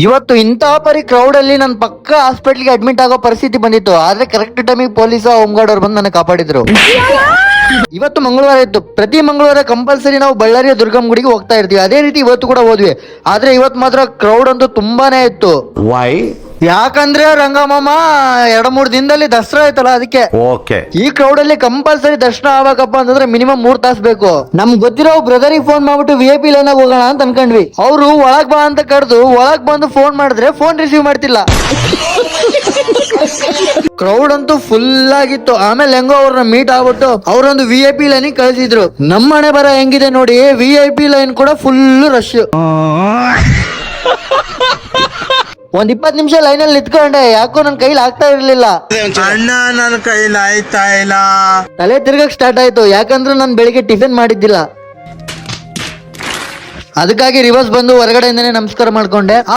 ಇವತ್ತು ಇಂತಹ ಪರಿ ಕ್ರೌಡ್ ಅಲ್ಲಿ ನನ್ನ ಪಕ್ಕ ಹಾಸ್ಪಿಟ್ಲಿಗೆ ಅಡ್ಮಿಟ್ ಆಗೋ ಪರಿಸ್ಥಿತಿ ಬಂದಿತ್ತು. ಆದ್ರೆ ಕರೆಕ್ಟ್ ಟೈಮಿಗೆ ಪೊಲೀಸ್ ಹೋಮ್ ಗಾರ್ಡ್ ಅವ್ರು ಬಂದು ನನ್ನ ಕಾಪಾಡಿದ್ರು. ಇವತ್ತು ಮಂಗಳವಾರ ಇತ್ತು. ಪ್ರತಿ ಮಂಗಳವಾರ ಕಂಪಲ್ಸರಿ ನಾವು ಬಳ್ಳಾರಿಯ ದುರ್ಗಮ್ಮ ಗುಡಿಗೆ ಹೋಗ್ತಾ ಇರ್ತೀವಿ. ಅದೇ ರೀತಿ ಇವತ್ತು ಕೂಡ ಹೋದ್ವಿ. ಆದ್ರೆ ಇವತ್ತು ಮಾತ್ರ ಕ್ರೌಡ್ ಅಂತೂ ತುಂಬಾನೇ ಇತ್ತು. ವೈ? ಯಾಕಂದ್ರೆ ರಂಗಮಾಮ 2-3 ದಿನದಲ್ಲಿ ದಸರಾ ಆಯ್ತಲ್ಲ, ಅದಕ್ಕೆ. ಓಕೆ. ಈ ಕ್ರೌಡ್ ಅಲ್ಲಿ ಕಂಪಲ್ಸರಿ ದರ್ಶನ ಆಗ್ಬೇಕಪ್ಪ ಅಂತಂದ್ರೆ ಮಿನಿಮಮ್ 3 ತಾಸು ಬೇಕು. ನಮ್ಗೆ ಗೊತ್ತಿರೋ ಬ್ರದರಿಗೆ ಫೋನ್ ಮಾಡ್ಬಿಟ್ಟು VIP ಲೈನ್ ಹೋಗೋಣ ಅಂತ ಅನ್ಕೊಂಡ್ವಿ. ಅವರು ಒಳಗ್ ಬಾ ಅಂತ ಕರೆದು ಒಳಗ್ ಬಂದು ಫೋನ್ ಮಾಡಿದ್ರೆ ಫೋನ್ ರಿಸೀವ್ ಮಾಡ್ತಿಲ್ಲ. ಕ್ರೌಡ್ ಅಂತೂ ಫುಲ್ ಆಗಿತ್ತು. ಆಮೇಲೆ ಹೆಂಗೋ ಅವ್ರನ್ನ ಮೀಟ್ ಆಗ್ಬಿಟ್ಟು ಅವರೊಂದು VIP ಲೈನ್ ಕಳಿಸಿದ್ರು. ನಮ್ಮ ಮನೆ ಬರ ಹೆಂಗಿದೆ ನೋಡಿ, VIP ಲೈನ್ ಕೂಡ ಫುಲ್ ರಶ್. ಒಂದ್ 20 ನಿಮಿಷ ಲೈನಲ್ಲಿ ನಿಂತ್ಕೊಂಡೆ. ಯಾಕೋ ನನ್ ಕೈಲಿ ಆಗ್ತಾ ಇರ್ಲಿಲ್ಲ. ಅಣ್ಣ ನನ್ನ ಕೈಲಿ ಆಯ್ತಾ ಇಲ್ಲ. ತಲೆ ತಿರ್ಗಕ್ ಸ್ಟಾರ್ಟ್ ಆಯ್ತು. ಯಾಕಂದ್ರೆ ನಾನು ಬೆಳಿಗ್ಗೆ ಟಿಫಿನ್ ಮಾಡಿದ್ದಿಲ್ಲ. ಅದಕ್ಕಾಗಿ ರಿವರ್ಸ್ ಬಂದು ಹೊರಗಡೆಯಿಂದನೇ ನಮಸ್ಕಾರ ಮಾಡ್ಕೊಂಡೆ.